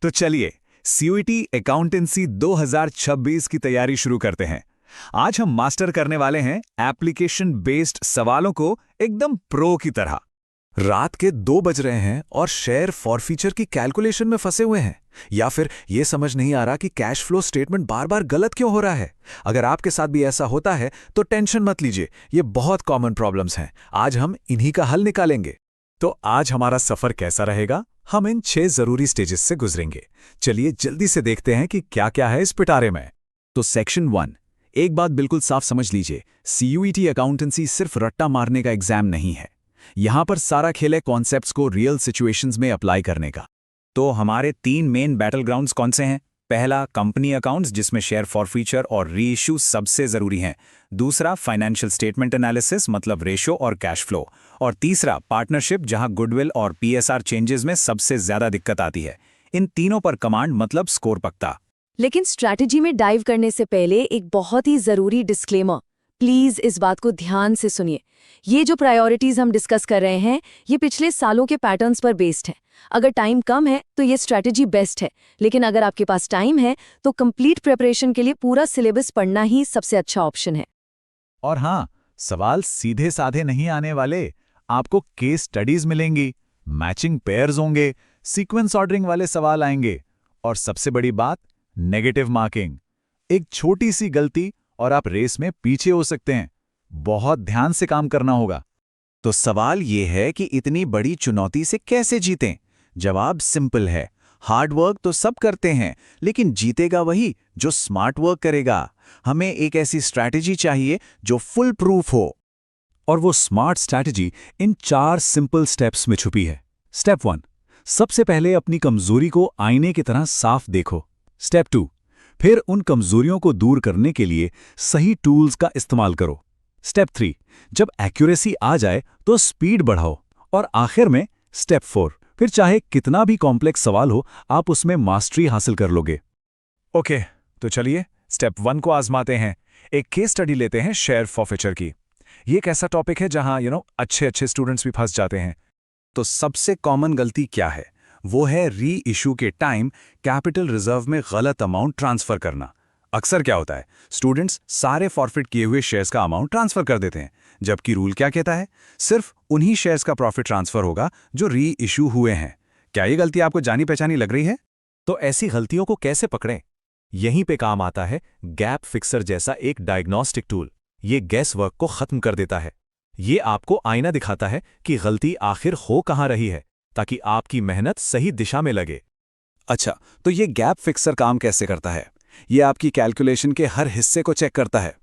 तो चलिए CUET accountancy 2026 की तैयारी शुरू करते हैं। आज हम मास्टर करने वाले हैं एप्लीकेशन बेस्ड सवालों को एकदम प्रो की तरह। रात के 2 बज रहे हैं और शेयर फॉरफीचर की कैलकुलेशन में फंसे हुए हैं, या फिर ये समझ नहीं आ रहा कि कैश फ्लो स्टेटमेंट बार बार गलत क्यों हो रहा है। अगर आपके साथ भी ऐसा होता है तो टेंशन मत लीजिए, ये बहुत कॉमन प्रॉब्लम्स हैं। आज हम इन्हीं का हल निकालेंगे। तो आज हमारा सफर कैसा रहेगा? हम इन 6 जरूरी स्टेजेस से गुजरेंगे। चलिए जल्दी से देखते हैं कि क्या क्या है इस पिटारे में। तो सेक्शन 1, एक बात बिल्कुल साफ समझ लीजिए, सीयूईटी अकाउंटेंसी सिर्फ रट्टा मारने का एग्जाम नहीं है। यहां पर सारा खेल है कॉन्सेप्ट्स को रियल सिचुएशंस में अप्लाई करने का। तो हमारे 3 मेन बैटल ग्राउंड्स कौन से हैं? पहला, कंपनी अकाउंट्स, जिसमें शेयर फॉरफीचर और रीइश्यू सबसे जरूरी हैं। दूसरा, फाइनेंशियल स्टेटमेंट एनालिसिस, मतलब रेशो और कैश फ्लो। और तीसरा, पार्टनरशिप, जहां गुडविल और पीएसआर चेंजेस में सबसे ज्यादा दिक्कत आती है। इन तीनों पर कमांड मतलब स्कोर पक्का। लेकिन स्ट्रैटेजी में डाइव करने से पहले एक बहुत ही जरूरी डिस्क्लेमर, प्लीज इस बात को ध्यान से सुनिए। ये जो प्रायोरिटीज हम डिस्कस कर रहे हैं, ये पिछले सालों के पैटर्न्स पर बेस्ड है। अगर टाइम कम है तो ये स्ट्रैटेजी बेस्ट है, लेकिन अगर आपके पास टाइम है तो कंप्लीट प्रिपरेशन के लिए पूरा सिलेबस पढ़ना ही सबसे अच्छा ऑप्शन है। और हाँ, सवाल सीधे साधे नहीं आने वाले। आपको केस स्टडीज मिलेंगी, मैचिंग पेयर्स होंगे, सीक्वेंस ऑर्डरिंग वाले सवाल आएंगे, और सबसे बड़ी बात, नेगेटिव मार्किंग। एक छोटी सी गलती और आप रेस में पीछे हो सकते हैं। बहुत ध्यान से काम करना होगा। तो सवाल ये है कि इतनी बड़ी चुनौती से कैसे जीतें? जवाब सिंपल है, हार्ड वर्क तो सब करते हैं, लेकिन जीतेगा वही जो स्मार्ट वर्क करेगा। हमें एक ऐसी स्ट्रैटेजी चाहिए जो फुल प्रूफ हो। और वो smart strategy in 4 simple steps में छुपी है। स्टेप 1, सबसे पहले अपनी कमजोरी को आईने की तरह साफ देखो। स्टेप 2, फिर उन कमजोरियों को दूर करने के लिए सही टूल्स का इस्तेमाल करो। स्टेप 3, जब एक्यूरेसी आ जाए तो स्पीड बढ़ाओ। और आखिर में स्टेप 4, फिर चाहे कितना भी कॉम्प्लेक्स सवाल हो, आप उसमें मास्टरी हासिल कर लोगे। ओके, तो चलिए स्टेप 1 को आजमाते हैं। एक केस स्टडी लेते हैं शेयर फॉरफीचर की। ये एक ऐसा टॉपिक है जहां अच्छे स्टूडेंट्स भी फंस जाते हैं। तो सबसे कॉमन गलती क्या है? वो है री इशू के टाइम कैपिटल रिजर्व में गलत अमाउंट ट्रांसफर करना। अक्सर क्या होता है, स्टूडेंट्स सारे फॉरफिट किए हुए शेयर्स का अमाउंट ट्रांसफर कर देते हैं, जबकि रूल क्या कहता है, सिर्फ उन्हीं शेयर्स का प्रॉफिट ट्रांसफर होगा जो री इशू हुए हैं। क्या ये गलती आपको जानी पहचानी लग रही है? तो ऐसी गलतियों को कैसे पकड़ें? यहीं पे काम आता है गैप फिक्सर जैसा एक डायग्नोस्टिक टूल। ये गैस वर्क को खत्म कर देता है। ये आपको आईना दिखाता है कि गलती आखिर हो कहां रही है, ताकि आपकी मेहनत सही दिशा में लगे। अच्छा, तो ये गैप फिक्सर काम कैसे करता है? ये आपकी कैलकुलेशन के हर हिस्से को चेक करता है।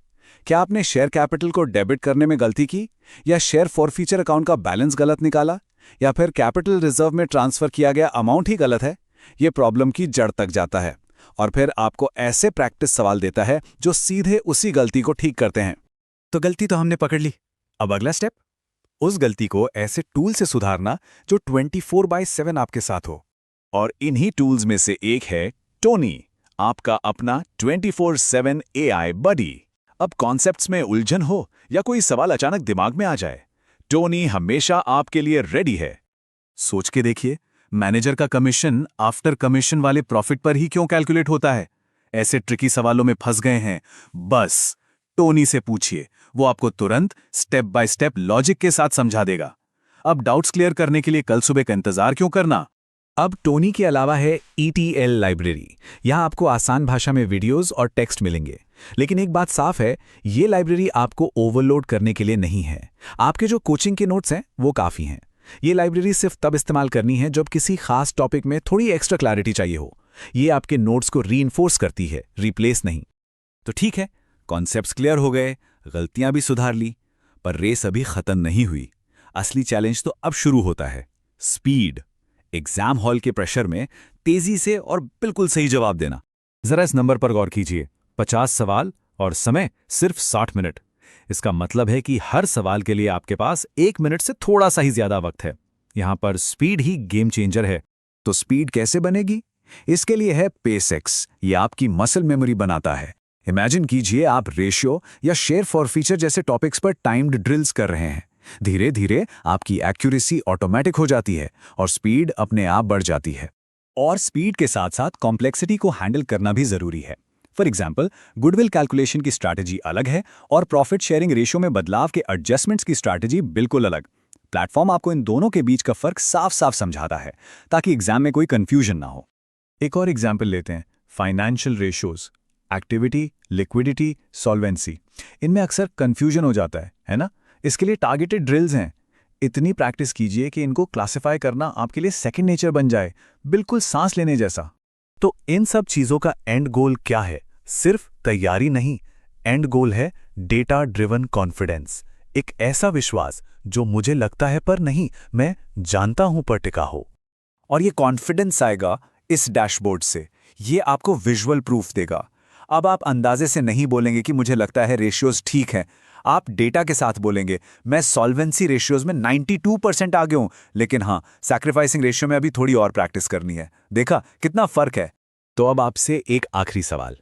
क्या आपने शेयर कैपिटल को डेबिट करने में गलती की, या शेयर फॉरफीचर अकाउंट का बैलेंस गलत निकाला, या फिर कैपिटल रिजर्व में ट्रांसफर किया गया अमाउंट ही गलत है? ये प्रॉब्लम की जड़ तक जाता है और फिर आपको ऐसे प्रैक्टिस सवाल देता है जो सीधे उसी गलती को ठीक करते हैं। तो गलती तो हमने पकड़ ली, अब अगला स्टेप, उस गलती को ऐसे टूल से सुधारना जो 24/7 आपके साथ हो। और इन्हीं टूल्स में से एक है टोनी, आपका अपना 24/7 एआई बडी। अब कॉन्सेप्ट्स में उलझन हो या कोई सवाल अचानक दिमाग में आ जाए, टोनी हमेशा आपके लिए रेडी है। सोच के देखिए, मैनेजर का कमीशन आफ्टर कमीशन वाले प्रॉफिट पर ही क्यों कैलकुलेट होता है? ऐसे ट्रिकी सवालों में फंस गए हैं, बस टोनी से पूछिए, वो आपको तुरंत स्टेप बाय स्टेप लॉजिक के साथ समझा देगा। अब डाउट्स क्लियर करने के लिए कल सुबह का इंतजार क्यों करना? अब टोनी के अलावा है ETL लाइब्रेरी। यहाँ आपको आसान भाषा में वीडियोस और टेक्स्ट मिलेंगे। लेकिन एक बात साफ है, ये लाइब्रेरी आपको ओवरलोड करने के लिए नहीं है। आपके जो कोचिंग के नोट्स हैं वो काफ़ी हैं। ये लाइब्रेरी सिर्फ तब इस्तेमाल करनी है जब किसी खास टॉपिक में थोड़ी एक्स्ट्रा क्लैरिटी चाहिए हो। ये आपके नोट्स को रीइंफोर्स करती है, रिप्लेस नहीं। तो ठीक है, कॉन्सेप्ट्स क्लियर हो गए, गलतियां भी सुधार ली, पर रेस अभी खत्म नहीं हुई। असली चैलेंज तो अब शुरू होता है, स्पीड। एग्जाम हॉल के प्रेशर में तेजी से और बिल्कुल सही जवाब देना। जरा इस नंबर पर गौर कीजिए, 50 सवाल और समय सिर्फ 60 मिनट। इसका मतलब है कि हर सवाल के लिए आपके पास 1 मिनट से थोड़ा सा ही ज्यादा वक्त है। यहां पर स्पीड ही गेम चेंजर है। तो स्पीड कैसे बनेगी? इसके लिए है पेसएक्स। ये आपकी मसल मेमोरी बनाता है। इमेजिन कीजिए आप रेशियो या शेयर फॉरफीचर जैसे टॉपिक्स पर टाइम्ड ड्रिल्स कर रहे हैं। धीरे धीरे आपकी एक्यूरेसी ऑटोमेटिक हो जाती है और स्पीड अपने आप बढ़ जाती है। और स्पीड के साथ साथ कॉम्प्लेक्सिटी को हैंडल करना भी जरूरी है। फॉर एग्जाम्पल, गुडविल कैलकुलेशन की स्ट्रैटेजी अलग है और प्रॉफिट शेयरिंग रेशियो में बदलाव के एडजस्टमेंट्स की स्ट्रैटेजी बिल्कुल अलग। प्लेटफॉर्म आपको इन दोनों के बीच का फर्क साफ साफ समझाता है ताकि एग्जाम में कोई कंफ्यूजन ना हो। एक और एग्जाम्पल लेते हैं, financial ratios, activity, liquidity, solvency. इनमें अक्सर कंफ्यूजन हो जाता है ना? इसके लिए टारगेटेड ड्रिल्स हैं। इतनी प्रैक्टिस कीजिए कि इनको क्लासिफाई करना आपके लिए सेकंड नेचर बन जाए, बिल्कुल सांस लेने जैसा। तो इन सब चीजों का एंड गोल क्या है? सिर्फ तैयारी नहीं, एंड गोल है डेटा ड्रिवन कॉन्फिडेंस। एक ऐसा विश्वास जो मुझे लगता है पर नहीं, मैं जानता हूं पर टिका हो। और ये कॉन्फिडेंस आएगा इस डैशबोर्ड से। ये आपको विजुअल प्रूफ देगा। अब आप अंदाजे से नहीं बोलेंगे कि मुझे लगता है रेशियोज ठीक हैं। आप डेटा के साथ बोलेंगे, मैं सॉल्वेंसी रेशियोज में 92% आगे हूं, लेकिन हाँ, सैक्रिफाइसिंग रेशियो में अभी थोड़ी और प्रैक्टिस करनी है। देखा कितना फर्क है? तो अब आपसे एक आखिरी सवाल,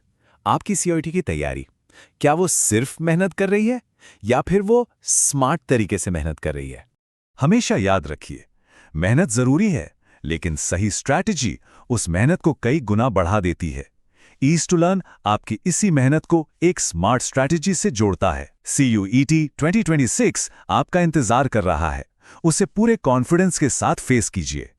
आपकी सीओईटी की तैयारी, क्या वो सिर्फ मेहनत कर रही है या फिर वो स्मार्ट तरीके से मेहनत कर रही है? हमेशा याद रखिए, मेहनत जरूरी है, लेकिन सही स्ट्रैटेजी उस मेहनत को कई गुना बढ़ा देती है। ईज टू लर्न आपकी इसी मेहनत को एक स्मार्ट स्ट्रैटेजी से जोड़ता है। CUET 2026 आपका इंतजार कर रहा है। उसे पूरे कॉन्फिडेंस के साथ फेस कीजिए।